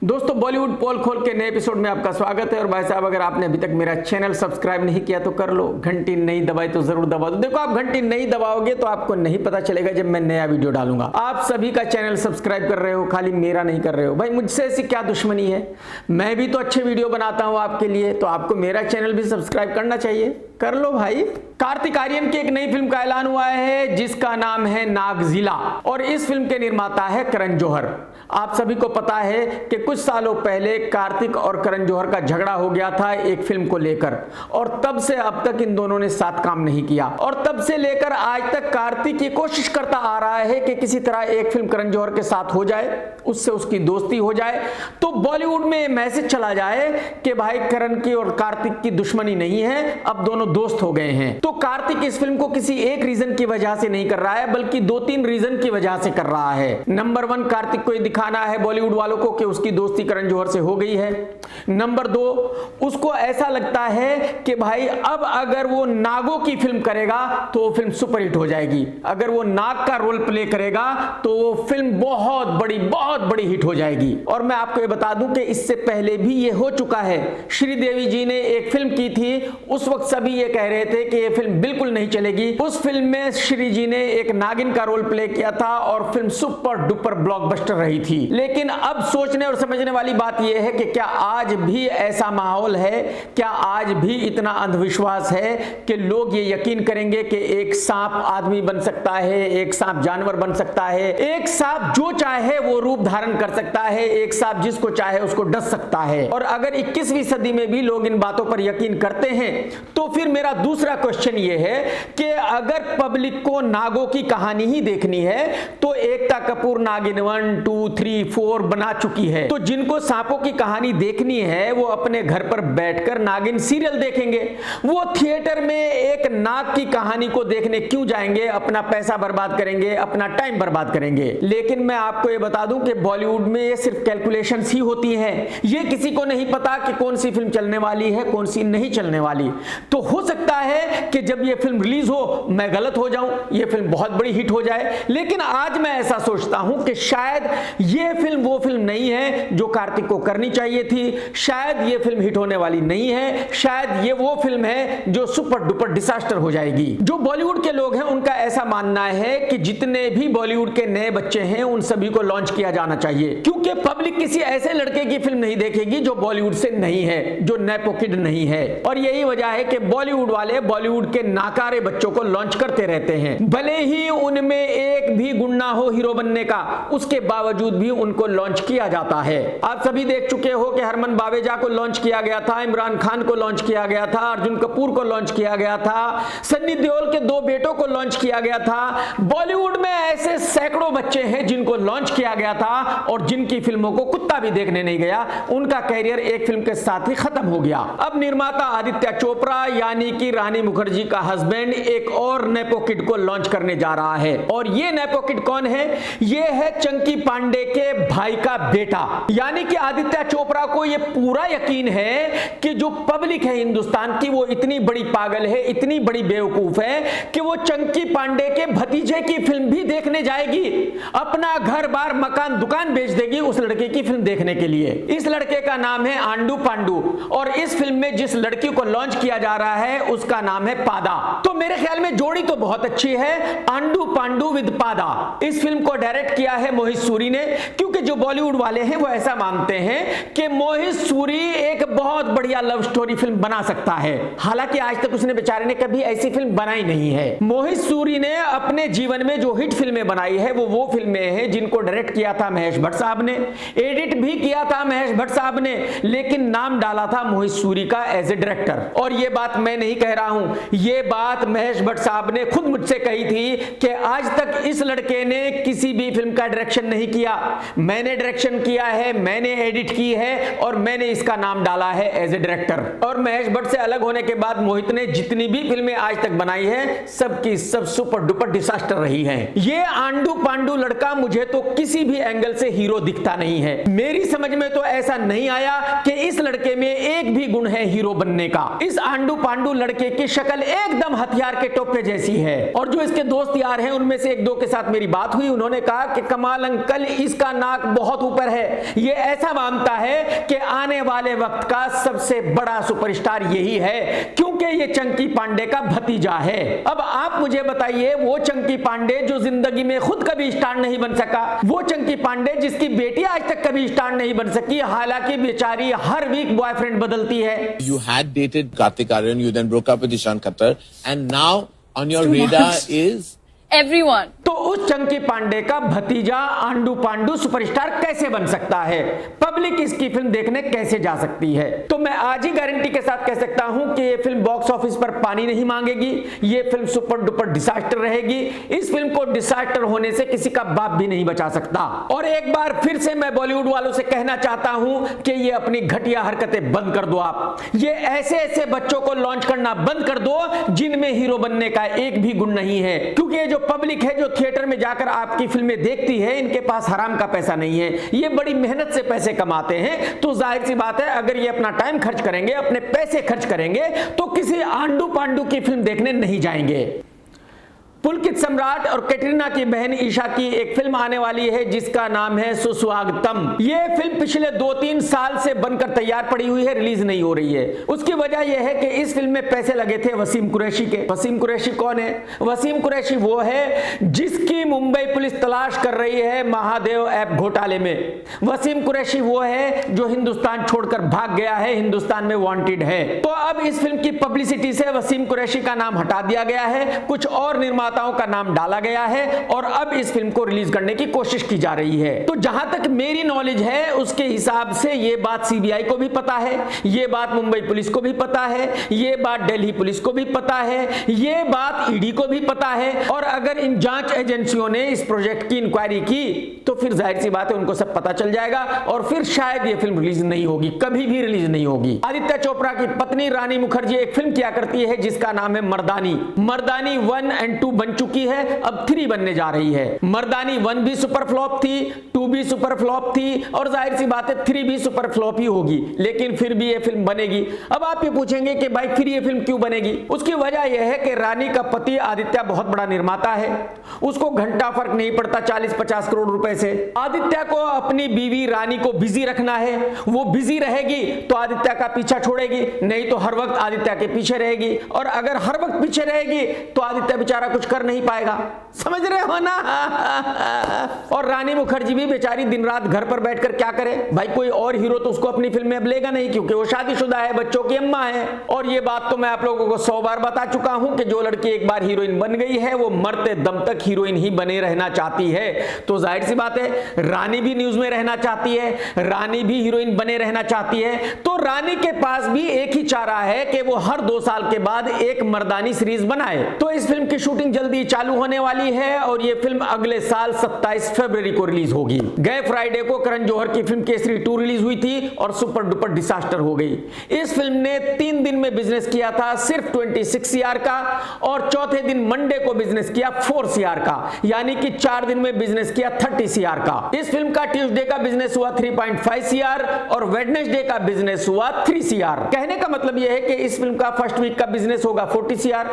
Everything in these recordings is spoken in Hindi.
दोस्तों बॉलीवुड पोल खोल के नए एपिसोड में आपका स्वागत है। और भाई साहब, अगर आपने अभी तक मेरा चैनल सब्सक्राइब नहीं किया तो कर लो, घंटी नहीं दबाई तो जरूर दबा दो। देखो, आप घंटी नहीं दबाओगे तो आपको नहीं पता चलेगा जब मैं नया वीडियो डालूंगा। आप सभी का चैनल सब्सक्राइब कर रहे हो, खाली मेरा नहीं कर रहे हो। भाई मुझसे ऐसी क्या दुश्मनी है? मैं भी तो अच्छे वीडियो बनाता हूं आपके लिए, तो आपको मेरा चैनल भी सब्सक्राइब करना चाहिए। कर लो भाई। कार्तिक आर्यन की एक नई फिल्म का ऐलान हुआ है जिसका नाम है नागजिला, और इस फिल्म के निर्माता है करण जौहर। आप सभी को पता है कि कुछ सालों पहले कार्तिक और करण जौहर का झगड़ा हो गया था एक फिल्म को लेकर, और तब से अब तक इन दोनों ने साथ काम नहीं किया। और तब से लेकर आज तक कार्तिक ये कोशिश करता आ रहा है कि किसी तरह एक फिल्म करण जौहर के साथ हो जाए, उससे उसकी दोस्ती हो जाए, तो बॉलीवुड में मैसेज चला जाए कि भाई करण की और कार्तिक की दुश्मनी नहीं है, अब दोनों दोस्त हो गए हैं। तो कार्तिक इस फिल्म को किसी एक रीजन की वजह से नहीं कर रहा है, बल्कि दो तीन रीजन की वजह से कर रहा है। नंबर 1, कार्तिक को दिखाना है बॉलीवुड वालों को कि उसकी दोस्ती करण जौहर से हो गई है। नंबर 2, उसको ऐसा लगता है कि भाई अब अगर वो नागों की फिल्म करेगा तो वो फिल्म सुपरहिट हो जाएगी। अगर वो नाग का रोल प्ले करेगा तो वो फिल्म बहुत बड़ी हिट हो जाएगी। और मैं आपको ये बता दूं कि इससे पहले भी ये हो चुका है। श्रीदेवी जी ने एक फिल्म की थी, उस वक्त सभी ये कह रहे थे कि ये फिल्म बिल्कुल नहीं चलेगी। उस फिल्म में श्री जी ने एक नागिन का रोल प्ले किया था और फिल्म सुपर डुपर ब्लॉकबस्टर रही थी। लेकिन अब सोचने और समझने वाली बात यह है कि क्या आज भी ऐसा माहौल है, क्या आज भी इतना अंधविश्वास है कि लोग ये यकीन करेंगे कि एक सांप आदमी बन सकता है, एक सांप जानवर बन सकता है, एक सांप जो चाहे वो रूप धारण कर सकता है, एक सांप जिसको चाहे उसको डस सकता है। और अगर 21वीं सदी में भी लोग इन बातों पर यकीन करते हैं तो फिर मेरा दूसरा क्वेश्चन ये है कि अगर पब्लिक को नागों की कहानी ही देखनी है तो एकता कपूर नागिन 1, 2, 3, 4 बना चुकी है। तो जिनको सांपों की कहानी देखनी है वो अपने घर पर बैठकर नागिन सीरियल देखेंगे। वो थिएटर में एक नाग की कहानी को देखने क्यों जाएंगे? अपना पैसा बर्बाद करेंगे, अपना टाइम बर्बाद करेंगे। लेकिन मैं आपको ये बता दूं कि बॉलीवुड में ये सिर्फ कैलकुलेशंस ही होती हैं। ये किसी को नहीं पता कि कौन सी फिल्म चलने वाली है, कौन सी नहीं चलने वाली। तो हो सकता है कि जब ये फिल्म रिलीज हो मैं गलत हो जाऊं, ये फिल्म बहुत बड़ी हिट हो जाए। लेकिन आज मैं ऐसा सोचता हूं कि शायद ये फिल्म वो फिल्म नहीं है जो कार्तिक को करनी चाहिए थी, शायद ये फिल्म हिट होने वाली नहीं है, शायद ये वो फिल्म है जो सुपर डुपर डिजास्टर हो जाएगी। जो बॉलीवुड के लोग हैं उनका ऐसा मानना है कि जितने भी बॉलीवुड के नए बच्चे हैं उन सभी को लॉन्च किया जाना चाहिए, क्योंकि पब्लिक किसी ऐसे लड़के की फिल्म नहीं देखेगी जो बॉलीवुड से नहीं है, जो नेपो किड नहीं है। और यही वजह है कि बॉलीवुड वाले बॉलीवुड के नाकारे बच्चों को लॉन्च करते रहते हैं, भले ही उनमें एक भी गुण ना हो हीरो बनने का, उसके बावजूद भी उनको लॉन्च किया जाता है। आप सभी देख चुके हो कि हरमन बावेजा को लॉन्च किया गया था, इमरान खान को लॉन्च किया गया था, अर्जुन कपूर को लॉन्च किया गया था, सन्नी देओल के 2 बेटों को लॉन्च किया गया था। बॉलीवुड में ऐसे सैकड़ों बच्चे हैं जिनको लॉन्च किया गया था और जिनकी फिल्मों को कुत्ता भी देखने नहीं गया, उनका कैरियर एक फिल्म के साथ ही खत्म हो गया। अब निर्माता आदित्य चोपड़ा यानी कि रानी मुखर्जी का हस्बैंड एक और नेपो किड को लॉन्च करने जा रहा है। और ये नेपो किड कौन है? ये है चंकी पांडे के भाई का बेटा। यानी कि आदित्य चोपड़ा को ये पूरा यकीन है कि जो पब्लिक है हिंदुस्तान की वो इतनी बड़ी पागल है, इतनी बड़ी बेवकूफ है कि वो चंकी पांडे के भतीजे की फिल्म भी देखने जाएगी, अपना घर बार मकान दुकान बेच देगी उस लड़के की फिल्म देखने के लिए। इस लड़के का नाम है आंडू पांडू, और इस फिल्म में जिस लड़की को लॉन्च किया जा रहा है उसका नाम है पादा। तो मेरे ख्याल में जोड़ी तो बहुत अच्छी है, आंडू पांडू विद पादा। इस फिल्म को डायरेक्ट किया है मोहित सूरी ने, क्योंकि जो बॉलीवुड वाले हैं वो ऐसा मानते हैं कि मोहित सूरी एक बहुत बढ़िया लव स्टोरी फिल्म बना सकता है। हालांकि आज तक उसने बेचारे ने कभी ऐसी फिल्म बनाई नहीं है। मोहित सूरी ने अपने जीवन में जो हिट फिल्में बनाई है वो फिल्में हैं जिनको डायरेक्ट किया था महेश भट्ट साहब ने, एडिट भी किया था महेश भट्ट साहब ने, लेकिन नाम डाला था मोहित सूरी का एज ए डायरेक्टर। और ये बात मैं नहीं कह रहा हूं, ये बात महेश भट्ट साहब ने खुद मुझसे कही थी कि आज तक इस लड़के ने किसी भी फिल्म का डायरेक्शन नहीं किया, मैंने डायरेक्शन किया है, मैंने एडिट की है और मैंने इसका नाम डाला है एज ए डायरेक्टर। और महेश भट्ट से अलग होने के बाद मोहित ने जितनी भी फिल्में आज तक बनाई है सबकी सब सुपर डुपर डिजास्टर रही हैं। ये आंडू आंडू पांडू लड़का मुझे तो किसी भी एंगल से हीरो दिखता नहीं है। मेरी समझ में तो ऐसा नहीं आया कि इस लड़के में एक भी गुण है हीरो बनने का। इस आंडू पांडू लड़के की शक्ल एकदम हथियार के टोपे जैसी है। और जो इसके दोस्त यार हैं उनमें से एक दो के साथ मेरी बात हुई, उन्होंने कहा कि कमाल अंकल, इसका नाक बहुत ऊपर है, ये ऐसा मानता है कि आने वाले वक्त का सबसे बड़ा सुपरस्टार यही है क्योंकि ये चंकी पांडे का भतीजा है। अब आप मुझे बताइए, वो चंकी पांडे जो जिंदगी में खुद कभी स्टार नहीं बन सका, वो चंकी पांडे जिसकी बेटी आज तक कभी स्टार नहीं बन सकी, हालांकि बेचारी हर वीक बॉयफ्रेंड बदलती है। You had dated Kartik Aaryan, you then broke up with Ishan Khatter, and now on your radar is everyone. तो उस चंकी पांडे का भतीजा आंडू पांडू सुपरस्टार कैसे बन सकता है? पब्लिक इसकी फिल्म देखने कैसे जा सकती है? तो मैं आज ही गारंटी के साथ कह सकता हूं कि ये फिल्म बॉक्स ऑफिस पर पानी नहीं मांगेगी। ये फिल्म सुपर डुपर डिजास्टर रहेगी। इस फिल्म को डिजास्टर होने से किसी का बाप भी नहीं बचा सकता। और एक बार फिर से मैं बॉलीवुड वालों से कहना चाहता हूं कि ये अपनी घटिया हरकतें बंद कर दो। आप ये ऐसे ऐसे बच्चों को लॉन्च करना बंद कर दो जिनमें हीरो बनने का एक भी गुण नहीं है, क्योंकि ये जो पब्लिक है जो थिएटर में जाकर आपकी फिल्में देखती है, इनके पास हराम का पैसा नहीं है। ये बड़ी मेहनत से पैसे कमाते हैं। तो जाहिर सी बात है, अगर ये अपना टाइम खर्च करेंगे, अपने पैसे खर्च करेंगे, तो किसी आंडू पांडू की फिल्म देखने नहीं जाएंगे। पुलकित सम्राट और कैटरीना की बहन ईशा की एक फिल्म आने वाली है जिसका नाम है सुस्वागतम। यह फिल्म पिछले 2-3 साल से बनकर तैयार पड़ी हुई है, रिलीज नहीं हो रही है। उसकी वजह यह है कि इस फिल्म में पैसे लगे थे वसीम कुरैशी के। वसीम कुरैशी कौन है? वसीम कुरैशी वो है जिसकी मुंबई पुलिस तलाश कर रही है महादेव ऐप घोटाले में। वसीम कुरैशी वो है जो हिंदुस्तान छोड़कर भाग गया है, हिंदुस्तान में वांटेड है। तो अब इस फिल्म की पब्लिसिटी से वसीम कुरैशी का नाम हटा दिया गया है, कुछ और निर्माता का नाम डाला गया है और अब इस फिल्म को रिलीज करने की कोशिश की जा रही है। तो जहां तक मेरी नॉलेज है उसके हिसाब से ये बात सीबीआई को भी पता है, ये बात मुंबई पुलिस को भी पता है, ये बात दिल्ली पुलिस को भी पता है, ये बात ईडी को भी पता है। और अगर इन जांच एजेंसियों ने इस प्रोजेक्ट की इंक्वायरी की तो फिर जाहिर सी बात है उनको सब पता चल जाएगा और फिर शायद ये फिल्म रिलीज नहीं होगी, कभी भी रिलीज नहीं होगी। आदित्य चोपड़ा की पत्नी रानी मुखर्जी एक फिल्म किया करती है जिसका नाम है मर्दानी। मर्दानी 1 और 2 बन चुकी है, अब 3 बनने जा रही है। मर्दानी 1 भी सुपर फ्लॉप थी, 2 भी सुपर फ्लॉप थी और जाहिर सी बात है 3 भी सुपर फ्लॉप ही होगी, लेकिन फिर भी ये फिल्म बनेगी। अब आप ये पूछेंगे कि भाई फिर ये फिल्म क्यों बनेगी? उसकी वजह यह है कि रानी का पति आदित्य बहुत बड़ा निर्माता है, उसको घंटा फर्क नहीं पड़ता 40-50 करोड़ रुपए से। आदित्य को अपनी बीवी रानी को बिजी रखना है, वो बिजी रहेगी तो आदित्य का पीछा छोड़ेगी, नहीं तो हर वक्त आदित्य के पीछे रहेगी। और अगर हर वक्त पीछे रहेगी तो आदित्य बेचारा कुछ कर नहीं पाएगा, समझ रहे हो ना? और रानी मुखर्जी भी बेचारी दिन रात घर पर बैठकर क्या करे भाई? कोई और हीरो तो उसको अपनी फिल्म में अब लेगा नहीं क्योंकि वो शादीशुदा है, बच्चों की अम्मा है। और ये बात तो मैं आप लोगों को 100 बार बता चुका हूं कि जो लड़की एक बार हीरोइन बन गई है वो मरते दम तक हीरोइन ही बने रहना चाहती है। तो जाहिर सी बात है रानी भी न्यूज में रहना चाहती है, रानी भी हीरोइन बने रहना चाहती है। तो रानी के पास भी एक ही चारा है कि वो हर 2 साल के बाद एक मर्दानी सीरीज बनाए। तो इस फिल्म की शूटिंग जल्दी चालू होने वाली है और ये फिल्म अगले साल 27 फरवरी को रिलीज होगी। गए फ्राइडे को करण जौहर की फिल्म केसरी 2 रिलीज हुई थी और सुपर डुपर डिजास्टर हो गई। इस फिल्म ने 3 दिन में बिजनेस किया था सिर्फ 26 सीआर का और चौथे दिन मंडे को बिजनेस किया 4 सीआर का, यानी कि 4 दिन में बिजनेस किया 30 सीआर का। इस फिल्म का ट्यूसडे का बिजनेस हुआ 3.5 सीआर और वेडनेसडे का बिजनेस हुआ 3 सीआर। कहने का मतलब यह है कि इस फिल्म का फर्स्ट वीक का बिजनेस होगा 40 सीआर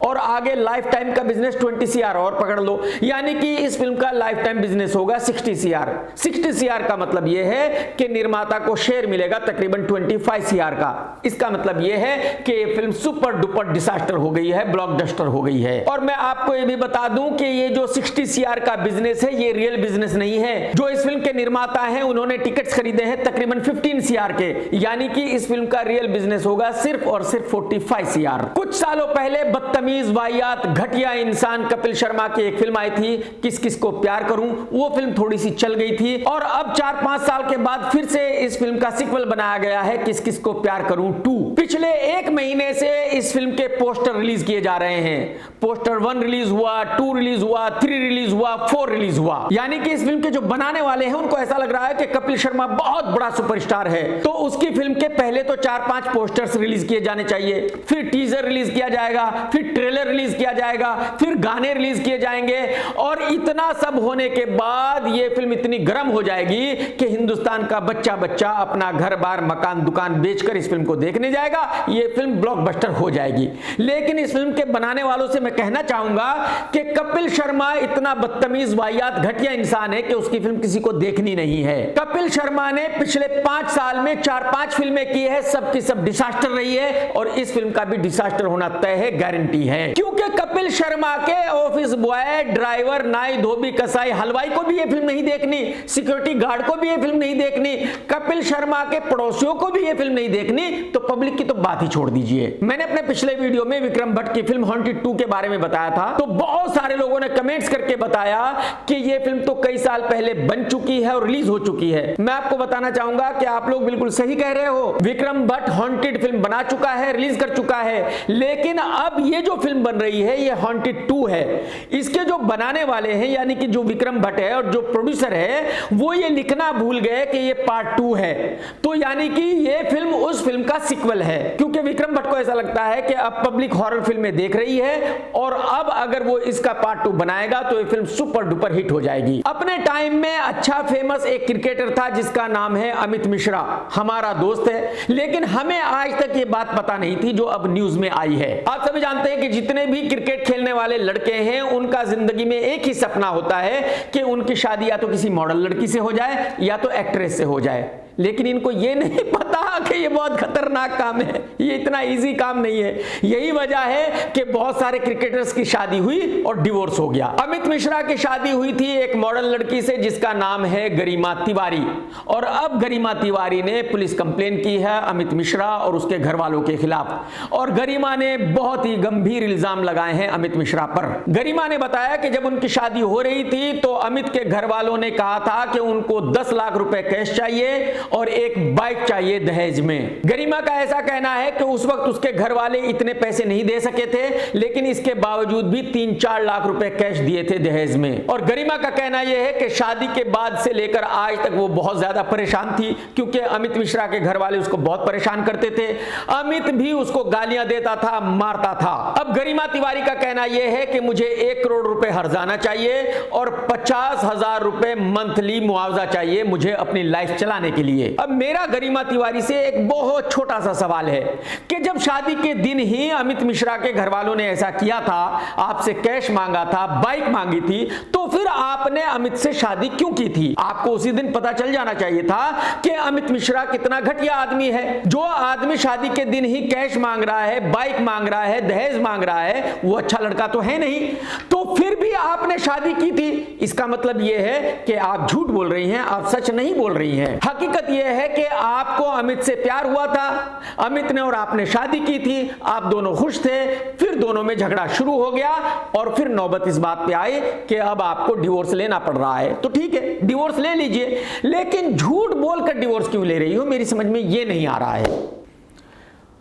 और आगे लाइफ टाइम का बिजनेस 20 सीआर और पकड़ लो, यानी कि इस फिल्म का लाइफ टाइम बिजनेस होगा 60 सीआर। 60 सीआर का मतलब यह है कि निर्माता को शेयर मिलेगा तकरीबन 25 सीआर का। इसका मतलब यह है कि ये फिल्म सुपर डुपर डिजास्टर हो गई है, ब्लॉकबस्टर हो गई है। और मैं आपको यह भी बता दूं कि ये जो 60 सीआर का बिजनेस है ये रियल बिजनेस नहीं है। जो इस फिल्म के निर्माता हैं उन्होंने टिकट्स खरीदे हैं तकरीबन 15 सीआर के, यानी कि इस फिल्म का रियल बिजनेस होगा सिर्फ और सिर्फ 45 सीआर। कुछ सालों पहले बदतमीज वाहियात घटिया इंसान कपिल शर्मा की एक फिल्म आई थी किस किस को प्यार करूं, वो फिल्म थोड़ी सी चल गई थी और अब 4-5 साल के बाद फिर से इस फिल्म का सीक्वल बनाया गया है किस किस को प्यार करूं 2। पिछले एक महीने से इस फिल्म के पोस्टर रिलीज किए जा रहे हैं। पोस्टर 1 रिलीज हुआ, 2 रिलीज हुआ, 3 रिलीज हुआ, 4 रिलीज हुआ। यानी कि इस फिल्म के जो बनाने वाले हैं उनको ऐसा लग रहा है कि कपिल शर्मा बहुत बड़ा सुपरस्टार है, तो उसकी फिल्म के पहले तो 4-5 पोस्टर्स रिलीज किए जाने चाहिए, फिर टीजर रिलीज किया जाएगा, फिर ट्रेलर रिलीज किया जाएगा, फिर गाने रिलीज किए जाएंगे, और इतना सब होने के बाद यह फिल्म इतनी गर्म हो जाएगी कि हिंदुस्तान का बच्चा बच्चा अपना घर बार मकान दुकान बेचकर इस फिल्म को देखने जाएगा। यह फिल्म ब्लॉकबस्टर हो जाएगी। लेकिन इस फिल्म के बनाने वालों से मैं कहना चाहूंगा कि कपिल शर्मा इतना बदतमीज वाहियात घटिया इंसान है कि उसकी फिल्म किसी को देखनी नहीं है। कपिल शर्मा ने पिछले 5 साल में 4-5 फिल्में की है, सब की सब डिजास्टर रही है, और इस फिल्म का भी डिजास्टर होना तय है, गारंटी है। क्योंकि कपिल शर्मा के ऑफिस बॉय, ड्राइवर, नाई, धोबी, कसाई, हलवाई को भी यह फिल्म नहीं देखनी, सिक्योरिटी गार्ड को भी यह फिल्म नहीं देखनी, कपिल शर्मा के पड़ोसियों को भी यह फिल्म नहीं देखनी, तो पब्लिक की तो बात ही छोड़ दीजिए। मैंने अपने पिछले वीडियो में विक्रम भट्ट की फिल्म हॉन्टेड 2 के बारे में बताया था, तो बहुत सारे लोगों ने कमेंट्स करके बताया कि यह फिल्म तो कई साल पहले बन चुकी है और रिलीज हो चुकी है। मैं आपको बताना चाहूंगा कि आप लोग बिल्कुल सही कह रहे हो। विक्रम भट्ट हॉन्टेड फिल्म बना चुका है, रिलीज कर चुका है, लेकिन अब ये जो फिल्म बन रही है ये हॉन्टेड 2 है। इसके जो बनाने वाले हैं यानी कि जो विक्रम भट्ट है और जो प्रोड्यूसर है वो ये लिखना भूल गए कि ये पार्ट 2 है, तो यानी कि ये फिल्म उस फिल्म का सीक्वल है। क्योंकि विक्रम भट्ट को ऐसा लगता है कि अब पब्लिक हॉरर फिल्में देख रही है और अब अगर वो इसका पार्ट 2 बनाएगा तो ये फिल्म सुपर डुपर हिट हो जाएगी। अपने टाइम में अच्छा फेमस एक क्रिकेटर था जिसका नाम है अमित मिश्रा, हमारा दोस्त है, लेकिन हमें आज तक ये बात पता नहीं थी जो अब न्यूज में आई है। आप सभी जानते हैं कि जितने भी क्रिकेट खेलने वाले लड़के हैं उनका जिंदगी में एक ही सपना होता है कि उनकी शादी या तो किसी मॉडल लड़की से हो जाए या तो एक्ट्रेस से हो जाए, लेकिन इनको ये नहीं पता कि ये बहुत खतरनाक काम है, ये इतना इजी काम नहीं है। यही वजह है कि बहुत सारे क्रिकेटर्स की शादी हुई और डिवोर्स हो गया। अमित मिश्रा की शादी हुई थी एक मॉडल लड़की से जिसका नाम है गरिमा तिवारी, और अब गरिमा तिवारी ने पुलिस कंप्लेन की है अमित मिश्रा और उसके घर वालों के खिलाफ, और गरिमा ने बहुत ही गंभीर इल्जाम लगाए हैं अमित मिश्रा पर। गरिमा ने बताया कि जब उनकी शादी हो रही थी तो अमित के घर वालों ने कहा था कि उनको 10 लाख रुपए कैश चाहिए और एक बाइक चाहिए दहेज में। गरिमा का ऐसा कहना है कि उस वक्त उसके घर वाले इतने पैसे नहीं दे सके थे, लेकिन इसके बावजूद भी 3-4 लाख रुपए कैश दिए थे दहेज में। और गरिमा का कहना यह है कि शादी के बाद से लेकर आज तक वो बहुत ज्यादा परेशान थी, क्योंकि अमित मिश्रा के घर वाले उसको बहुत परेशान करते थे, अमित भी उसको गालियां देता था, मारता था। अब गरिमा तिवारी का कहना यह है कि मुझे 1 करोड़ रुपए हर्जाना चाहिए और 50,000 रुपए मंथली मुआवजा चाहिए मुझे अपनी लाइफ चलाने के लिए। अब मेरा गरिमा तिवारी से एक बहुत छोटा सा सवाल है कि जब शादी के दिन ही अमित मिश्रा के घर वालों ने ऐसा किया था, आपसे कैश मांगा था, बाइक मांगी थी, तो फिर आपने अमित से शादी क्यों की थी? आपको उसी दिन पता चल जाना चाहिए था कि अमित मिश्रा कितना घटिया आदमी है। जो आदमी शादी के दिन ही कैश मांग रहा है, बाइक मांग रहा है, दहेज मांग रहा है, वो अच्छा लड़का तो है नहीं, तो फिर भी आपने शादी की थी। इसका मतलब यह है कि आप झूठ बोल रही हैं, आप सच नहीं बोल रही हैं। हकीकत यह है कि आपको अमित से प्यार हुआ था, अमित ने और आपने शादी की थी, आप दोनों खुश थे, फिर दोनों में झगड़ा शुरू हो गया और फिर नौबत इस बात पे आई कि अब आपको डिवोर्स लेना पड़ रहा है। तो ठीक है, डिवोर्स ले लीजिए, लेकिन झूठ बोलकर डिवोर्स क्यों ले रही हो, मेरी समझ में ये नहीं आ रहा है।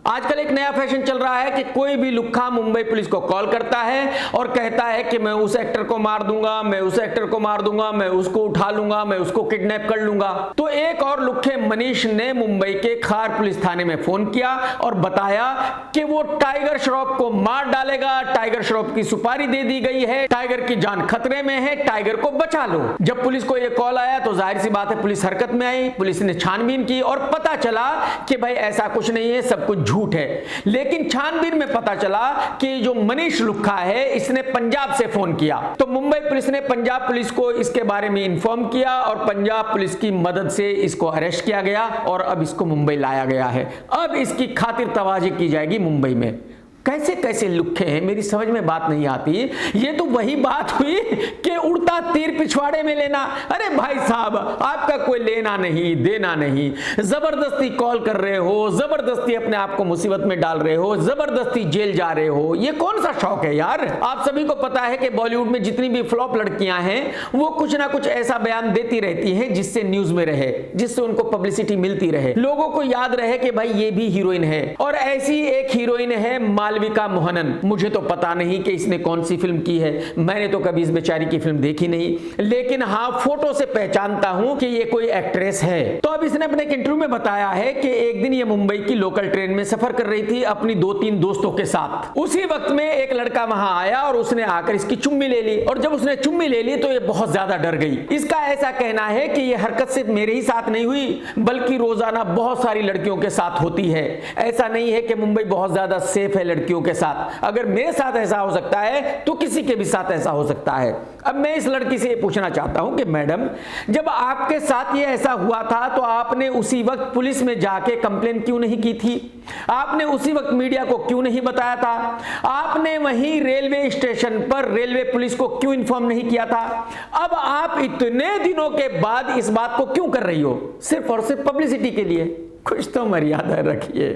आजकल एक नया फैशन चल रहा है कि कोई भी लुक्खा मुंबई पुलिस को कॉल करता है और कहता है कि मैं उस एक्टर को मार दूंगा, मैं उस एक्टर को मार दूंगा, मैं उसको उठा लूंगा, मैं उसको किडनैप कर लूंगा। तो एक और लुक्खे मनीष ने मुंबई के खार पुलिस थाने में फोन किया और बताया कि वो टाइगर श्रॉफ को मार डालेगा, टाइगर श्रॉफ की सुपारी दे दी गई है, टाइगर की जान खतरे में है, टाइगर को बचा लो। जब पुलिस को यह कॉल आया तो जाहिर सी बात है पुलिस हरकत में आई, पुलिस ने छानबीन की और पता चला कि भाई ऐसा कुछ नहीं है, सब कुछ झूठ है। लेकिन छानबीन में पता चला कि जो मनीष लुक्खा है इसने पंजाब से फोन किया, तो मुंबई पुलिस ने पंजाब पुलिस को इसके बारे में इन्फॉर्म किया और पंजाब पुलिस की मदद से इसको अरेस्ट किया गया और अब इसको मुंबई लाया गया है। अब इसकी खातिर तवाजी की जाएगी मुंबई में। कैसे कैसे लुक्खे हैं, मेरी समझ में बात नहीं आती। ये तो वही बात हुई कि उड़ता तीर पिछवाड़े में लेना। अरे भाई साहब, आपका कोई लेना नहीं देना नहीं, जबरदस्ती कॉल कर रहे हो, जबरदस्ती अपने आप को मुसीबत में डाल रहे हो, जबरदस्ती जेल जा रहे हो, ये कौन सा शौक है यार। आप सभी को पता है कि बॉलीवुड में जितनी भी फ्लॉप लड़कियां हैं वो कुछ ना कुछ ऐसा बयान देती रहती हैं जिससे न्यूज में रहे, जिससे उनको पब्लिसिटी मिलती रहे, लोगों को याद रहे कि भाई ये भी हीरोइन है। और ऐसी एक हीरोइन है मालविका मोहनन। मुझे तो पता नहीं कि इसने कौन सी फिल्म की है, मैंने तो कभी इस बेचारी की फिल्म देखी नहीं, लेकिन हाँ फोटो से पहचानता हूं कि ये कोई एक्ट्रेस है। तो अब इसने अपने एक इंटरव्यू में बताया है कि एक दिन ये मुंबई की लोकल ट्रेन में सफर कर रही थी अपनी 2-3 दोस्तों के साथ। उसी वक्त में एक लड़का वहां आया और उसने आकर इसकी चुम्मी ले ली, और जब उसने चुम्मी ले ली तो ये बहुत ज्यादा डर गई। इसका ऐसा कहना है कि ये हरकत सिर्फ मेरे ही साथ नहीं हुई, बल्कि रोजाना बहुत सारी लड़कियों के साथ होती है। ऐसा नहीं है कि मुंबई बहुत ज्यादा सेफ है लड़कियों के साथ, अगर मेरे साथ ऐसा हो सकता है तो किसी के भी साथ ऐसा हो सकता है। अब मैं इस लड़की से ये पूछना चाहता हूं कि मैडम, जब आपके साथ ये ऐसा हुआ था तो आपने उसी वक्त पुलिस में जाके कंप्लेन क्यों नहीं की थी? आपने उसी वक्त मीडिया को क्यों नहीं बताया था? आपने वहीं रेलवे स्टेशन पर रेलवे पुलिस को क्यों इन्फॉर्म नहीं किया था? अब आप इतने दिनों के बाद इस बात को क्यों कर रही हो? सिर्फ और सिर्फ पब्लिसिटी के लिए। कुछ तो मर्यादा रखिए,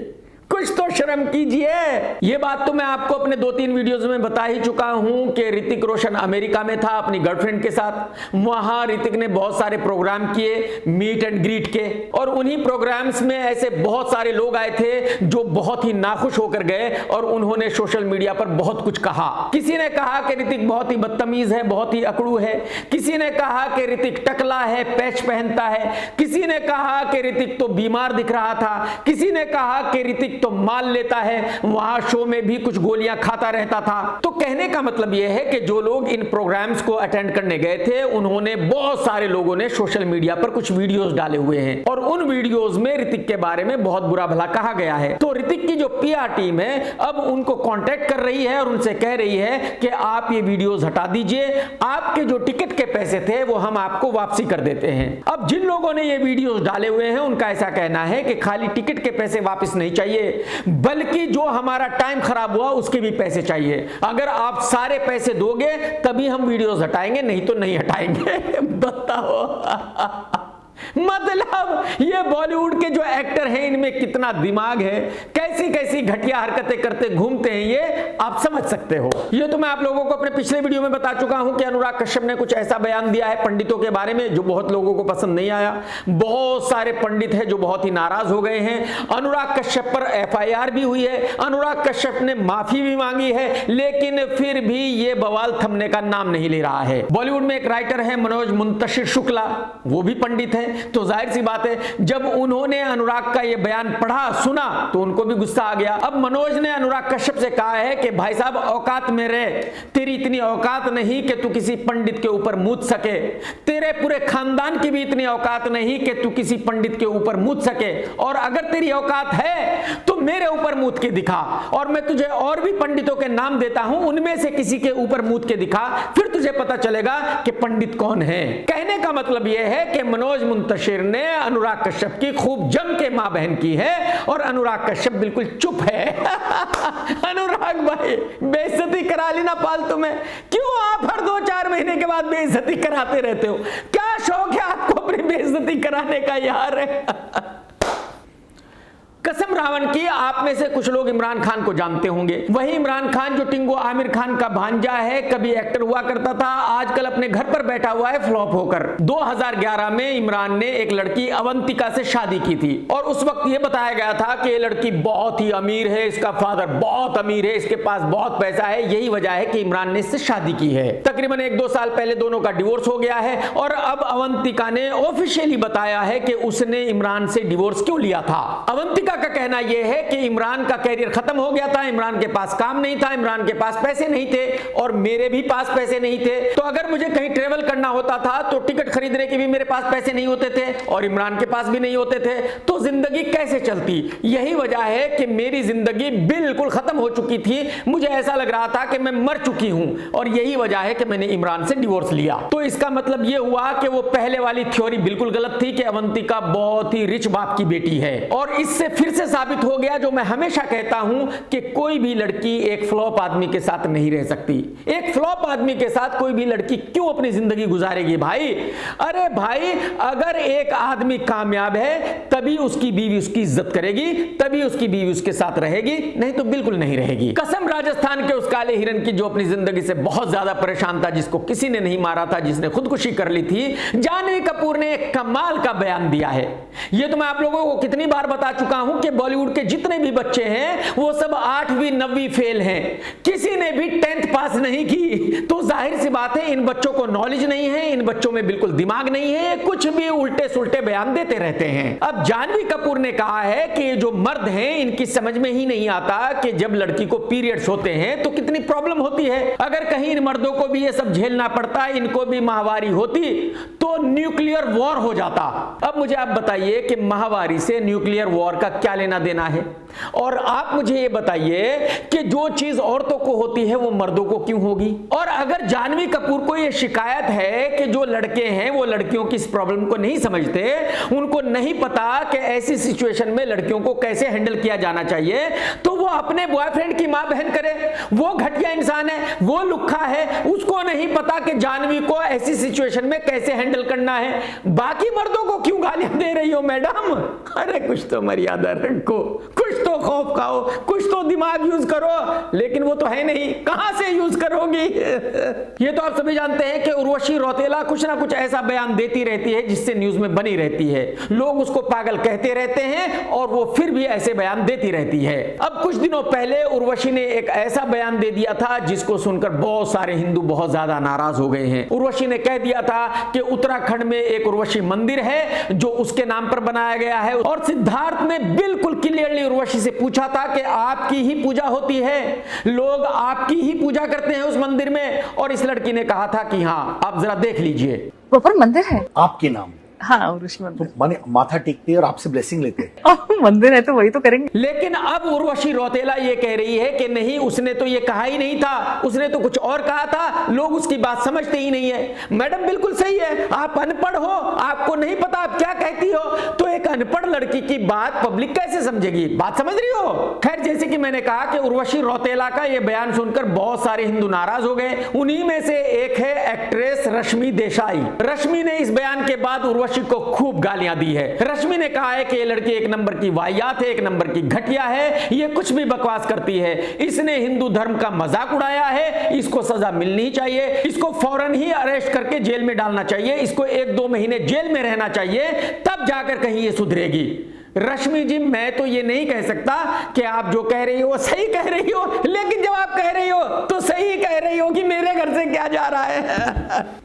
कुछ तो शर्म कीजिए। ये बात तो मैं आपको अपने 2-3 वीडियोस में बता ही चुका हूं कि ऋतिक रोशन अमेरिका में था अपनी गर्लफ्रेंड के साथ। वहां ऋतिक ने बहुत सारे प्रोग्राम किए मीट एंड ग्रीट के, और उन्हीं प्रोग्राम्स में ऐसे बहुत सारे लोग आए थे जो बहुत ही नाखुश होकर गए और उन्होंने सोशल मीडिया पर बहुत कुछ कहा। किसी ने कहा कि ऋतिक बहुत ही बदतमीज है, बहुत ही अकड़ू है। किसी ने कहा कि ऋतिक टकला है, पैच पहनता है। किसी ने कहा कि ऋतिक तो बीमार दिख रहा था। किसी ने कहा कि ऋतिक तो माल लेता है, वहां शो में भी कुछ गोलियां खाता रहता था। तो कहने का मतलब यह है कि जो लोग इन प्रोग्राम्स को अटेंड करने गए थे उन्होंने, बहुत सारे लोगों ने सोशल मीडिया पर कुछ वीडियोस डाले हुए हैं और उन वीडियोस में ऋतिक के बारे में बहुत बुरा भला कहा गया है। तो ऋतिक की जो पीआर टीम है अब उनको कांटेक्ट कर रही है और उनसे कह रही है कि आप ये वीडियोस हटा दीजिए, आपके जो टिकट के पैसे थे वो हम आपको वापसी कर देते हैं। अब जिन लोगों ने ये वीडियोस डाले हुए हैं उनका ऐसा कहना है कि खाली टिकट के पैसे वापस नहीं चाहिए, बल्कि जो हमारा टाइम खराब हुआ उसके भी पैसे चाहिए। अगर आप सारे पैसे दोगे तभी हम वीडियोस हटाएंगे, नहीं तो नहीं हटाएंगे। बताओ मतलब ये बॉलीवुड के जो एक्टर हैं इनमें कितना दिमाग है, कैसी कैसी घटिया हरकतें करते घूमते हैं, ये आप समझ सकते हो। ये तो मैं आप लोगों को अपने पिछले वीडियो में बता चुका हूं कि अनुराग कश्यप ने कुछ ऐसा बयान दिया है पंडितों के बारे में जो बहुत लोगों को पसंद नहीं आया। बहुत सारे पंडित हैं जो बहुत ही नाराज हो गए हैं। अनुराग कश्यप पर एफआईआर भी हुई है, अनुराग कश्यप ने माफी भी मांगी है, लेकिन फिर भी ये बवाल थमने का नाम नहीं ले रहा है। बॉलीवुड में एक राइटर है मनोज मुंतशिर शुक्ला, वो भी पंडित है। तो जाहिर सी बात है जब उन्होंने अनुराग का यह बयान पढ़ा सुना तो उनको भी गुस्सा आ गया। अब मनोज ने अनुराग कश्यप से कहा है कि भाई साहब औकात में रह, तेरी इतनी औकात नहीं कि तू किसी पंडित के ऊपर मूत सके, तेरे पूरे खानदान की भी इतनी औकात नहीं कि तू किसी पंडित के ऊपर मूत सके, और अगर तेरी औकात है तो मेरे ऊपर मूत के दिखा, और मैं तुझे और भी पंडितों के नाम देता हूं, उनमें से किसी के ऊपर मूत के दिखा, फिर तुझे पता चलेगा कि पंडित कौन है। कहने का मतलब यह है कि मनोज मुंतशिर ने अनुराग कश्यप की खूब जम के मां बहन की है और अनुराग कश्यप बिल्कुल चुप है। अनुराग भाई बेइज्जती करा ली ना फालतू में, क्यों आप हर 2-4 महीने के बाद बेइज्जती कराते रहते हो? क्या शौक है आपको अपनी बेइज्जती कराने का यार? कसम रावण की, आप में से कुछ लोग इमरान खान को जानते होंगे। वही इमरान खान जो टिंगो आमिर खान का भांजा है, कभी एक्टर हुआ करता था, आजकल अपने घर पर बैठा हुआ है फ्लॉप होकर। 2011 में इमरान ने एक लड़की अवंतिका से शादी की थी और उस वक्त यह बताया गया था कि ये लड़की बहुत ही अमीर है, इसका फादर बहुत अमीर है, इसके पास बहुत पैसा है, यही वजह है कि इमरान ने इससे शादी की है। तकरीबन 1-2 साल पहले दोनों का डिवोर्स हो गया है और अब अवंतिका ने ऑफिशियली बताया है कि उसने इमरान से डिवोर्स क्यों लिया था। अवंतिका का कहना यह है कि इमरान का कैरियर खत्म हो गया था, इमरान के पास काम नहीं था, इमरान के पास पैसे नहीं थे और मेरे भी पास पैसे नहीं थे। तो अगर मुझे कहीं ट्रेवल करना होता था तो टिकट खरीदने के भी मेरे पास पैसे नहीं होते थे और इमरान के पास भी नहीं होते थे, तो जिंदगी कैसे चलती? यही वजह है कि मेरी जिंदगी बिल्कुल खत्म हो चुकी थी, मुझे ऐसा लग रहा था कि मैं मर चुकी हूं और यही वजह है कि मैंने इमरान से डिवोर्स लिया। तो इसका मतलब यह हुआ कि वो पहले वाली थ्योरी बिल्कुल गलत थी कि अवंतिका बहुत ही रिच बाप की बेटी है, और इससे फिर फिर से साबित हो गया जो मैं हमेशा कहता हूं कि कोई भी लड़की एक फ्लॉप आदमी के साथ नहीं रह सकती। एक फ्लॉप आदमी के साथ कोई भी लड़की क्यों अपनी जिंदगी गुजारेगी भाई? अरे भाई, अगर एक आदमी कामयाब है तभी उसकी बीवी उसकी इज्जत करेगी, तभी उसकी बीवी उसके साथ रहेगी, नहीं तो बिल्कुल नहीं रहेगी। कसम राजस्थान के उस काले हिरन की जो अपनी जिंदगी से बहुत ज्यादा परेशान था, जिसको किसी ने नहीं मारा था, जिसने खुदकुशी कर ली थी, जानवी कपूर ने एक कमाल का बयान दिया है। यह तो मैं आप लोगों को कितनी बार बता चुका हूं कि बॉलीवुड के जितने भी बच्चे हैं वो सब 8वीं 9वीं फेल हैं, किसी ने भी 10th पास नहीं की। तो जाहिर सी बात है इन बच्चों को नॉलेज नहीं है, इन बच्चों में बिल्कुल दिमाग नहीं है, कुछ भी उल्टे सुल्टे बयान देते रहते हैं। अब जानवी कपूर ने कहा है कि ये जो मर्द हैं इनकी समझ में ही नहीं आता कि जब लड़की को पीरियड्स होते हैं तो कितनी प्रॉब्लम होती है। अगर कहीं इन मर्दों को भी ये सब झेलना पड़ता, इनको भी माहवारी होती तो न्यूक्लियर वॉर हो जाता। अब मुझे आप बताइए कि माहवारी से न्यूक्लियर वॉर का क्या लेना देना है? और आप मुझे ये बताइए कि जो चीज औरतों को होती है वो मर्दों को क्यों होगी? और अगर जानवी कपूर को ये शिकायत है कि जो लड़के हैं वो लड़कियों की इस प्रॉब्लम को नहीं समझते, उनको नहीं पता कि ऐसी सिचुएशन में लड़कियों को कैसे हैंडल किया जाना चाहिए, तो वो अपने बॉयफ्रेंड की मां बहन करे। वो घटिया इंसान है, वो लुक्खा है, उसको नहीं पता कि जानवी को ऐसी सिचुएशन में कैसे हैंडल करना है। बाकी मर्दों को क्यों गालियां दे रही हो मैडम? अरे कुछ तो मर्यादा रखो, कुछ तो खौफ खाओ, कुछ तो दिमाग यूज करो। लेकिन वो तो है नहीं, कहां से यूज करोगी? ये तो आप सभी जानते हैं कि उर्वशी रौतेला कुछ ना कुछ ऐसा बयान देती रहती है जिससे न्यूज में बनी रहती है, लोग उसको पागल कहते रहते हैं और वो फिर भी ऐसे बयान देती रहती है। अब कुछ दिनों पहले उर्वशी ने एक ऐसा बयान दे दिया था जिसको सुनकर बहुत सारे हिंदू बहुत ज्यादा नाराज हो गए हैं। उर्वशी ने कह दिया था कि उत्तराखंड में एक उर्वशी मंदिर है जो उसके नाम पर बनाया गया है, और सिद्धार्थ ने बिल्कुल क्लियरली उर्वशी से पूछा था कि आपकी ही पूजा होती है, लोग आपकी ही पूजा करते हैं उस मंदिर में? और इस लड़की ने कहा था कि हां, आप जरा देख लीजिए, प्रॉपर मंदिर है आपके नाम। हाँ, उर्वशी मंदिर। तो माने माथा टेकते हैं और आपसे ब्लेसिंग लेते हैं। मंदिर है तो वही तो करेंगे। लेकिन अब उर्वशी रौतेला ये कह रही है कि नहीं, उसने तो ये कहा ही नहीं था, उसने तो कुछ और कहा था, लोग उसकी बात समझते ही नहीं है। मैडम बिल्कुल सही है, आप अनपढ़ हो, आपको नहीं पता आप क्या कहती हो, तो एक अनपढ़ लड़की की बात पब्लिक कैसे समझेगी? बात समझ रही हो? खैर, जैसे कि मैंने कहा कि उर्वशी रौतेला का ये बयान सुनकर बहुत सारे हिंदू नाराज हो गए। उन्हीं में से एक है एक्ट्रेस रश्मि देसाई। रश्मि ने इस बयान के बाद उर्वशी को खूब गालियां दी है। रश्मि ने कहा है कि ये लड़की एक नंबर की वाहियात है, एक नंबर की घटिया है, ये कुछ भी बकवास करती है, इसने हिंदू धर्म का मजाक उड़ाया है, इसको सजा मिलनी चाहिए, इसको फौरन ही अरेस्ट करके जेल में डालना चाहिए, इसको 1-2 महीने जेल में रहना चाहिए, तब जाकर कहीं ये सुधरेगी। रश्मि जी, मैं तो ये नहीं कह सकता कि आप जो कह रही हो सही कह रही हो, लेकिन जब आप कह रही हो तो सही कह रही हो कि मेरे घर से क्या जा रहा है।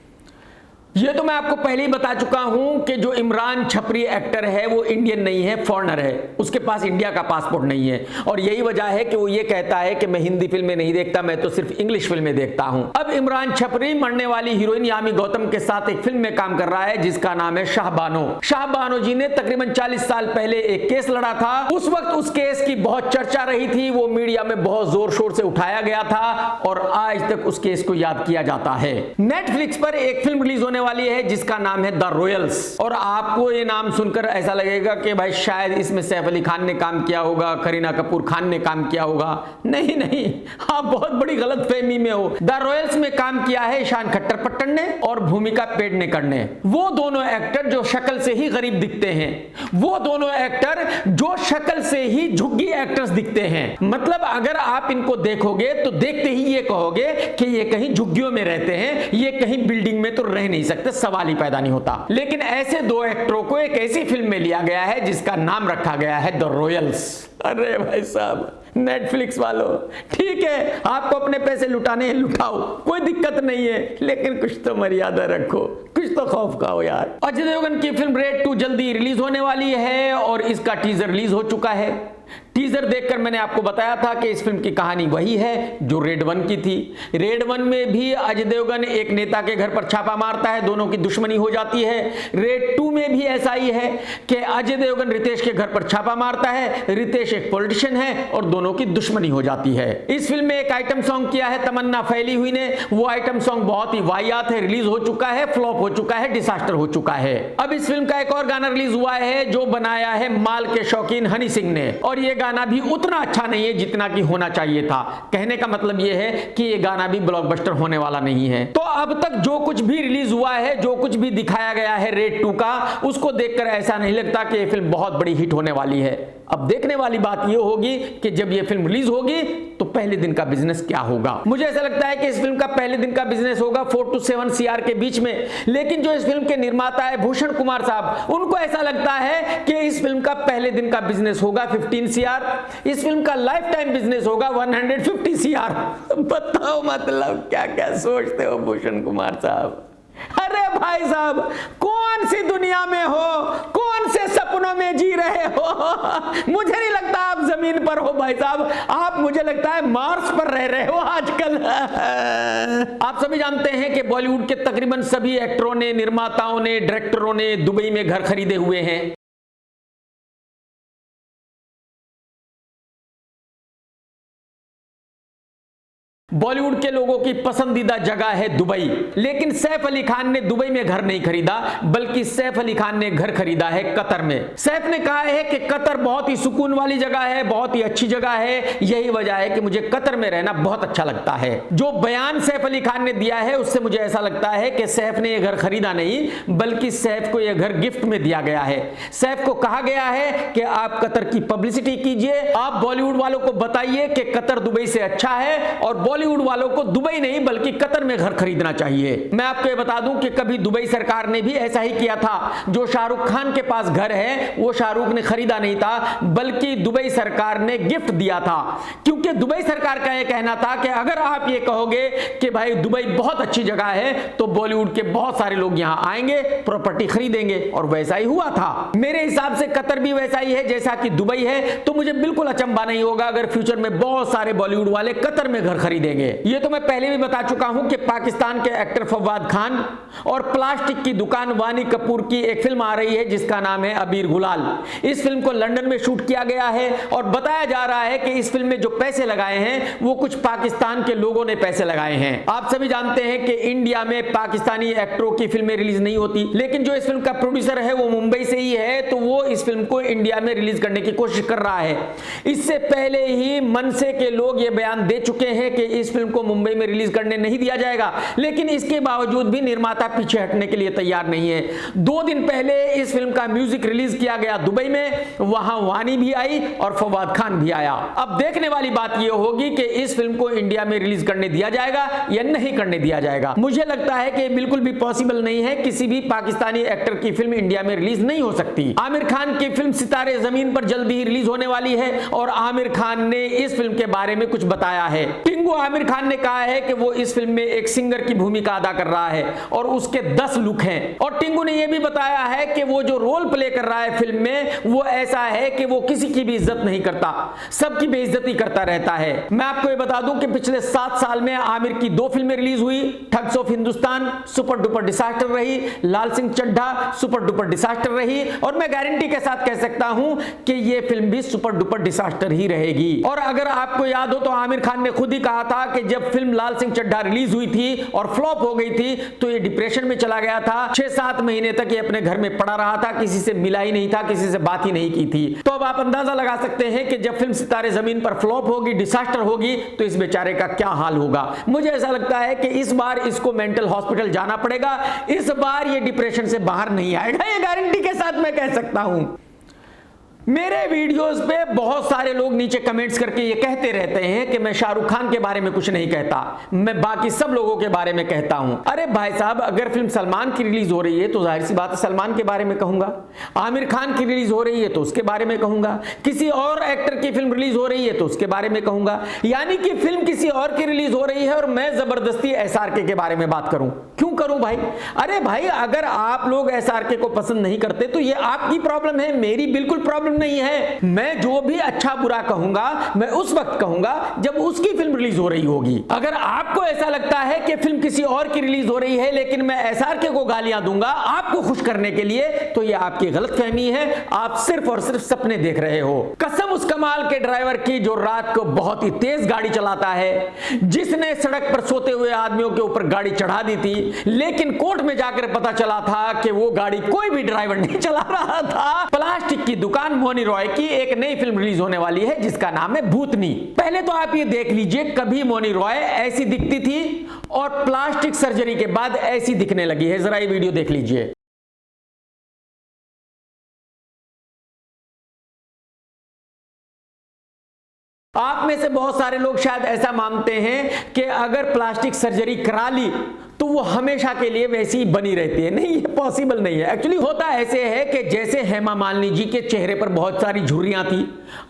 ये तो मैं आपको पहले ही बता चुका हूं कि जो इमरान छपरी एक्टर है वो इंडियन नहीं है, फॉरेनर है, उसके पास इंडिया का पासपोर्ट नहीं है, और यही वजह है कि वो ये कहता है कि मैं हिंदी फिल्में नहीं देखता, मैं तो सिर्फ इंग्लिश फिल्में देखता हूं। अब इमरान छपरी मरने वाली हीरोइन यामी गौतम के साथ एक फिल्म में काम कर रहा है जिसका नाम है शाहबानो। शाहबानो जी ने तकरीबन 40 साल पहले एक केस लड़ा था। उस वक्त उस केस की बहुत चर्चा रही थी, वो मीडिया में बहुत जोर शोर से उठाया गया था और आज तक उस केस को याद किया जाता है। नेटफ्लिक्स पर एक फिल्म रिलीज होने वाली है जिसका नाम है द रॉयल्स, और आपको ये नाम सुनकर ऐसा लगेगा कि भाई शायद इसमें सैफ अली खान ने काम किया होगा, करीना कपूर खान ने काम किया होगा। नहीं नहीं, आप बहुत बड़ी गलतफहमी में हो। द रॉयल्स में काम किया है ईशान खट्टर पट्टन ने और भूमिका पेडनेकर ने। वो दोनों एक्टर जो शक्ल से ही गरीब दिखते हैं, वो दोनों एक्टर जो शक्ल से ही झुग्गी एक्टर्स दिखते हैं। मतलब अगर आप इनको देखोगे तो देखते ही ये कहोगे कि ये कहीं झुग्गियों में रहते हैं, ये कहीं बिल्डिंग में तो रह नहीं सकते, सवाल ही पैदा नहीं होता। लेकिन ऐसे दो एक्टरों को एक ऐसी फिल्म में लिया गया है जिसका नाम रखा गया है द रॉयल्स। अरे भाई साहब, नेटफ्लिक्स वालों, ठीक है, आपको अपने पैसे लुटाने हैं, लुटाओ, कोई दिक्कत नहीं है, लेकिन कुछ तो मर्यादा रखो, कुछ तो खौफ खाओ यार। अजय देवगन की फिल्म रेड 2 जल्दी रिलीज होने वाली है और इसका टीजर रिलीज हो चुका है। टीजर देखकर मैंने आपको बताया था कि इस फिल्म की कहानी वही है जो रेड 1 की थी। रेड 1 में भी अजय देवगन एक नेता के घर पर छापा मारता है, दोनों की दुश्मनी हो जाती है। रेड 2 में भी ऐसा ही है कि अजय देवगन रितेश के घर पर छापा मारता है, रितेश एक पॉलिटिशियन है और दोनों की दुश्मनी हो जाती है। इस फिल्म में एक आइटम सॉन्ग किया है तमन्ना फैली हुई ने, वो आइटम सॉन्ग बहुत ही वाहियात है, रिलीज हो चुका है, फ्लॉप हो चुका है, डिसास्टर हो चुका है। अब इस फिल्म का एक और गाना रिलीज हुआ है जो बनाया है माल के शौकीन हनी सिंह ने, और ये गाना भी उतना अच्छा नहीं है जितना कि होना चाहिए था। कहने का मतलब ये है कि ये गाना भी ब्लॉकबस्टर होने वाला नहीं है। तो अब तक जो कुछ भी रिलीज हुआ है, जो कुछ भी दिखाया गया है रेड 2 का, उसको देखकर ऐसा नहीं लगता कि ये फिल्म बहुत बड़ी हिट होने वाली है। अब देखने वाली बात यह होगी कि जब ये फिल्म रिलीज होगी तो पहले दिन का बिजनेस क्या होगा। मुझे ऐसा लगता है कि इस फिल्म का पहले दिन का बिजनेस होगा 4 to 7 CR के बीच में, लेकिन जो इस फिल्म के निर्माता है भूषण कुमार साहब, उनको ऐसा लगता है कि इस फिल्म का पहले दिन का बिजनेस होगा 15 CR, इस फिल्म का लाइफ टाइम बिजनेस होगा 150 CR। बताओ मतलब क्या क्या सोचते हो भूषण कुमार साहब। अरे भाई साहब, कौन सी दुनिया में हो, कौन से सपनों में जी रहे हो। मुझे नहीं लगता आप जमीन पर हो भाई साहब, आप मुझे लगता है मार्स पर रह रहे हो आजकल। आप सभी जानते हैं कि बॉलीवुड के तकरीबन सभी एक्टरों ने, निर्माताओं ने, डायरेक्टरों ने दुबई में घर खरीदे हुए हैं। बॉलीवुड के लोगों की पसंदीदा जगह है दुबई, लेकिन सैफ अली खान ने दुबई में घर नहीं खरीदा, बल्कि सैफ अली खान ने घर खरीदा है कतर में। सैफ ने कहा है कि कतर बहुत ही सुकून वाली जगह है, बहुत ही अच्छी जगह है, यही वजह है कि मुझे कतर में रहना बहुत अच्छा लगता है। जो बयान सैफ अली खान ने दिया है उससे मुझे ऐसा लगता है कि सैफ ने यह घर खरीदा नहीं, बल्कि सैफ को यह घर गिफ्ट में दिया गया है। सैफ को कहा गया है कि आप कतर की पब्लिसिटी कीजिए, आप बॉलीवुड वालों को बताइए कि कतर दुबई से अच्छा है, और बॉलीवुड वालों को दुबई नहीं बल्कि कतर में घर खरीदना चाहिए। मैं आपको ये बता दूं कि कभी दुबई सरकार ने भी ऐसा ही किया था। जो शाहरुख खान के पास घर है वो शाहरुख ने खरीदा नहीं था, बल्कि दुबई सरकार ने गिफ्ट दिया था, क्योंकि दुबई सरकार का यह कहना था कि अगर आप ये कहोगे कि भाई दुबई बहुत अच्छी जगह है तो बॉलीवुड के बहुत सारे लोग यहां आएंगे, प्रॉपर्टी खरीदेंगे, और वैसा ही हुआ था। मेरे हिसाब से कतर भी वैसा ही है जैसा कि दुबई है, तो मुझे बिल्कुल अचंभा नहीं होगा अगर फ्यूचर में बहुत सारे बॉलीवुड वाले कतर में घर खरीदेंगे। ये तो मैं पहले भी बता चुका हूं कि पाकिस्तान के एक्टर फवाद खान और प्लास्टिक की दुकान वानी कपूर की एक फिल्म आ रही है जिसका नाम है अबीर गुलाल। इस फिल्म को लंदन में शूट किया गया है और बताया जा रहा है कि इस फिल्म में जो पैसे लगाए हैं वो कुछ पाकिस्तान के लोगों ने पैसे लगाए हैं। आप सभी जानते हैं कि इंडिया में पाकिस्तानी एक्टरों की फिल्में रिलीज नहीं होती, लेकिन जो इस फिल्म का प्रोड्यूसर है वो मुंबई से ही है, तो वो इस फिल्म को इंडिया में रिलीज करने की कोशिश कर रहा है। इससे पहले ही मनसे के लोग ये बयान दे चुके हैं कि इस फिल्म को मुंबई में रिलीज करने नहीं दिया जाएगा, लेकिन इसके बावजूद भी निर्माता पीछे हटने के लिए तैयार नहीं है। 2 दिन पहले इस फिल्म का म्यूजिक रिलीज किया गया दुबई में, वहां वानी भी आई और फवाद खान भी आया। अब देखने वाली बात यह होगी कि इस फिल्म को इंडिया में रिलीज करने दिया जाएगा या नहीं करने दिया जाएगा। मुझे लगता है कि बिल्कुल भी पॉसिबल नहीं है, किसी भी पाकिस्तानी एक्टर की फिल्म इंडिया में रिलीज नहीं हो सकती। आमिर खान की फिल्म सितारे जमीन पर जल्दी ही रिलीज होने वाली है और आमिर खान ने इस फिल्म के बारे में कुछ बताया है। टिंगू आमिर खान ने कहा है कि वो इस फिल्म में एक सिंगर की भूमिका अदा कर रहा है और उसके 10 लुक हैं, और टिंगू ने यह भी बताया है कि वो जो रोल प्ले कर रहा है फिल्म में वो ऐसा है कि वो किसी की भी इज्जत नहीं करता, सबकी बेइज्जती करता रहता है। मैं आपको ये बता दूं कि पिछले 7 साल में आमिर की 2 फिल्में रिलीज हुई। Thugs of Hindustan super duper disaster रही, Laal Singh Chaddha super duper disaster रही, और मैं गारंटी के साथ कह सकता हूं कि ये फिल्म भी सुपर डुपर डिसास्टर ही रहेगी। और अगर आपको याद हो तो आमिर खान ने खुद ही कहा था कि जब फिल्म लाल सिंह चड्ढा रिलीज हुई थी और फ्लॉप हो गई थी तो ये डिप्रेशन में चला गया था। 6-7 महीने तक ये अपने घर में पड़ा रहा था, किसी से मिला ही नहीं था, किसी से बात ही नहीं की थी। तो अब आप अंदाजा लगा सकते हैं कि जब फिल्म सितारे जमीन पर फ्लॉप होगी, डिसास्टर होगी, तो इस बेचारे का क्या हाल होगा। मुझे ऐसा लगता है कि इस बार इसको मेंटल हॉस्पिटल जाना पड़ेगा, इस बार ये डिप्रेशन से बाहर नहीं आएगा, ये गारंटी के साथ मैं कह सकता हूं। मेरे वीडियोस पे बहुत सारे लोग नीचे कमेंट्स करके ये कहते रहते हैं कि मैं शाहरुख खान के बारे में कुछ नहीं कहता, मैं बाकी सब लोगों के बारे में कहता हूं। अरे भाई साहब, अगर फिल्म सलमान की रिलीज हो रही है तो जाहिर सी बात है सलमान के बारे में कहूंगा, आमिर खान की रिलीज हो रही है तो उसके बारे में कहूंगा, किसी और एक्टर की फिल्म रिलीज हो रही है तो उसके बारे में कहूंगा, यानी कि फिल्म किसी और की रिलीज हो रही है और मैं जबरदस्ती SRK के बारे में बात करूं। क्यों करूं भाई? अरे भाई, अगर आप लोग SRK को पसंद नहीं करते तो ये आपकी प्रॉब्लम है, मेरी बिल्कुल प्रॉब्लम फिल्म नहीं है। मैं जो भी अच्छा बुरा कहूंगा मैं उस वक्त कहूंगा जब उसकी फिल्म रिलीज हो रही होगी। अगर आपको ऐसा लगता है कि फिल्म किसी और की रिलीज हो रही है लेकिन मैं एसआरके को गालियां दूंगा आपको खुश करने के लिए, तो यह आपकी गलतफहमी है। आप सिर्फ और सिर्फ सपने देख रहे हो। कसम उस कमाल के ड्राइवर की जो रात को बहुत ही तेज गाड़ी चलाता है, जिसने सड़क पर सोते हुए आदमियों के ऊपर गाड़ी चढ़ा दी थी, लेकिन कोर्ट में जाकर पता चला था कि वो गाड़ी कोई भी ड्राइवर नहीं चला रहा था। प्लास्टिक की दुकान मौनी रॉय की एक नई फिल्म रिलीज होने वाली है जिसका नाम है भूतनी। पहले तो आप ये देख लीजिए, कभी मौनी रॉय ऐसी दिखती थी और प्लास्टिक सर्जरी के बाद ऐसी दिखने लगी है। जरा ये वीडियो देख लीजिए। आप में से बहुत सारे लोग शायद ऐसा मानते हैं कि अगर प्लास्टिक सर्जरी करा ली तो वो हमेशा के लिए वैसी ही बनी रहती है। नहीं, ये पॉसिबल नहीं है। एक्चुअली होता ऐसे है कि जैसे हेमा मालिनी जी के चेहरे पर बहुत सारी झुर्रियां थी,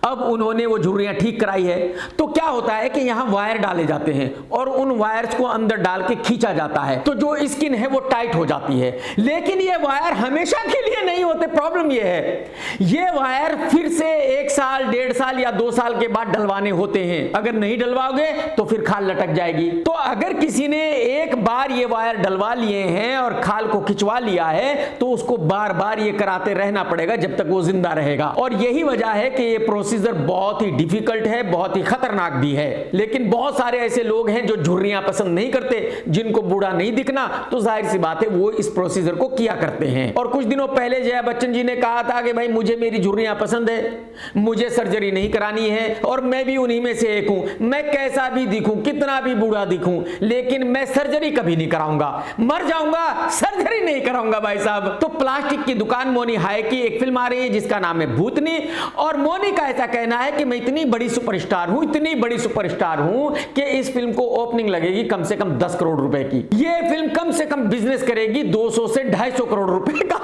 अब उन्होंने वो झुर्रियां ठीक कराई है, तो क्या होता है कि यहां वायर डाले जाते हैं और उन वायर्स को अंदर डाल के खींचा जाता है, तो जो स्किन है वो टाइट हो जाती है। लेकिन ये वायर हमेशा के लिए नहीं होते। प्रॉब्लम ये है, ये वायर फिर से 1 साल, 1.5 साल या 2 साल के बाद डलवाने होते हैं। अगर नहीं डलवाओगे तो फिर खाल लटक जाएगी। तो अगर किसी ने एक बार ये वायर डलवा लिए हैं और खाल को खिंचवा लिया है तो उसको बार बार ये कराते रहना पड़ेगा जब तक वो जिंदा रहेगा। और यही वजह है कि ये प्रोसीजर बहुत ही डिफिकल्ट है, बहुत ही खतरनाक भी है। लेकिन बहुत सारे ऐसे लोग हैं जो झुर्रियां पसंद नहीं करते, जिनको बूढ़ा नहीं दिखना, तो जाहिर सी बात है वो इस प्रोसीजर को किया करते हैं। और कुछ दिनों पहले जया बच्चन जी ने कहा था कि भाई मुझे मेरी झुर्रियां पसंद है, मुझे सर्जरी नहीं करानी है, और मैं भी उन्हीं में से एक हूं। मैं कैसा भी दिखूं, कितना भी बूढ़ा दिखूं, लेकिन मैं सर्जरी कभी नहीं कराऊंगा। मर जाऊंगा, सर्जरी नहीं कराऊंगा भाई साहब। तो प्लास्टिक की दुकान मौनी हाय की एक फिल्म आ रही है जिसका नाम है भूतनी, और मौनी का ऐसा कहना है कि मैं इतनी बड़ी सुपरस्टार हूं, इतनी बड़ी सुपरस्टार हूं कि इस फिल्म को ओपनिंग लगेगी कम से कम 10 करोड़ रुपए की। ये फिल्म कम से कम बिजनेस करेगी 200 से 250 करोड़ रुपए का।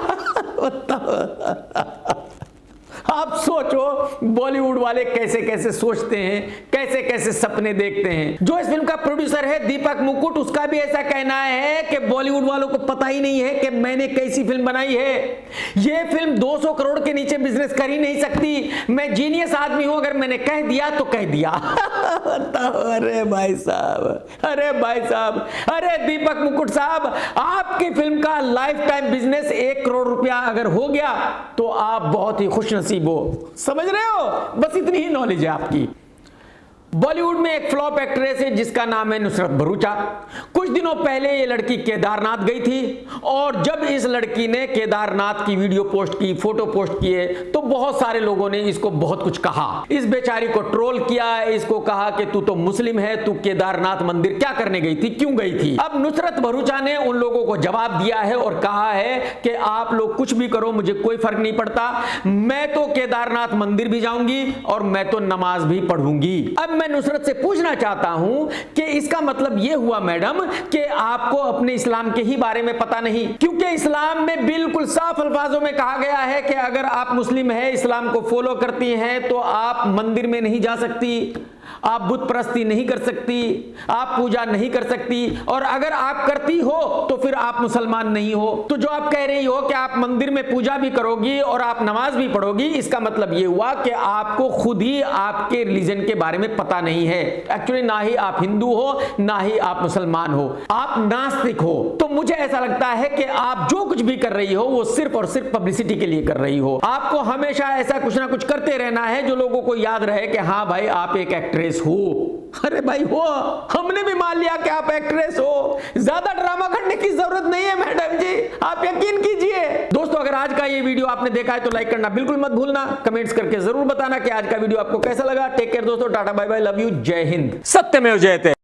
आप सोचो बॉलीवुड वाले कैसे कैसे सोचते हैं, कैसे कैसे सपने देखते हैं। जो इस फिल्म का प्रोड्यूसर है दीपक मुकुट, उसका भी ऐसा कहना है कि बॉलीवुड वालों को पता ही नहीं है कि मैंने कैसी फिल्म बनाई है। यह फिल्म 200 करोड़ के नीचे बिजनेस कर ही नहीं सकती। मैं जीनियस आदमी हूं, अगर मैंने कह दिया तो कह दिया। अरे भाई साहब, अरे भाई साहब, अरे दीपक मुकुट साहब, आपकी फिल्म का लाइफ टाइम बिजनेस 1 करोड़ रुपया अगर हो गया तो आप बहुत ही खुशनसीब हो। समझ रहे हो? बस इतनी ही नॉलेज है आपकी। बॉलीवुड में एक फ्लॉप एक्ट्रेस है जिसका नाम है नुसरत भरूचा। कुछ दिनों पहले ये लड़की केदारनाथ गई थी, और जब इस लड़की ने केदारनाथ की वीडियो पोस्ट की, फोटो पोस्ट किए, तो बहुत सारे लोगों ने इसको बहुत कुछ कहा। इस बेचारी को ट्रोल किया, इसको कहा कि तू तो मुस्लिम है, तू केदारनाथ मंदिर क्या करने गई थी, क्यों गई थी। अब नुसरत भरूचा ने उन लोगों को जवाब दिया है और कहा है कि आप लोग कुछ भी करो, मुझे कोई फर्क नहीं पड़ता, मैं तो केदारनाथ मंदिर भी जाऊंगी और मैं तो नमाज भी पढ़ूंगी। अब मैं नुसरत से पूछना चाहता हूं कि इसका मतलब यह हुआ मैडम कि आपको अपने इस्लाम के ही बारे में पता नहीं, क्योंकि इस्लाम में बिल्कुल साफ अल्फाजों में कहा गया है कि अगर आप मुस्लिम हैं, इस्लाम को फॉलो करती हैं, तो आप मंदिर में नहीं जा सकती, आप बुत परस्ती नहीं कर सकती, आप पूजा नहीं कर सकती, और अगर आप करती हो तो फिर आप मुसलमान नहीं हो। तो जो आप कह रही हो कि आप मंदिर में पूजा भी करोगी और आप नमाज भी पढ़ोगी, इसका मतलब यह हुआ कि आपको खुद ही आपके रिलीजन के बारे में पता नहीं है। एक्चुअली ना ही आप हिंदू हो, ना ही आप मुसलमान हो, आप नास्तिक हो। तो मुझे ऐसा लगता है कि आप जो कुछ भी कर रही हो वो सिर्फ और सिर्फ पब्लिसिटी के लिए कर रही हो। आपको हमेशा ऐसा कुछ ना कुछ करते रहना है जो लोगों को याद रहे कि हाँ भाई आप एक एक्ट्रेस हो। अरे भाई हो, हमने भी मान लिया कि आप एक्ट्रेस हो, ज्यादा ड्रामा करने की जरूरत नहीं है मैडम जी, आप यकीन कीजिए। दोस्तों, अगर आज का ये वीडियो आपने देखा है तो लाइक करना बिल्कुल मत भूलना, कमेंट्स करके जरूर बताना कि आज का वीडियो आपको कैसा लगा। टेक केयर दोस्तों, tata bye bye, love you, जय हिंद, सत्यमेव जयते।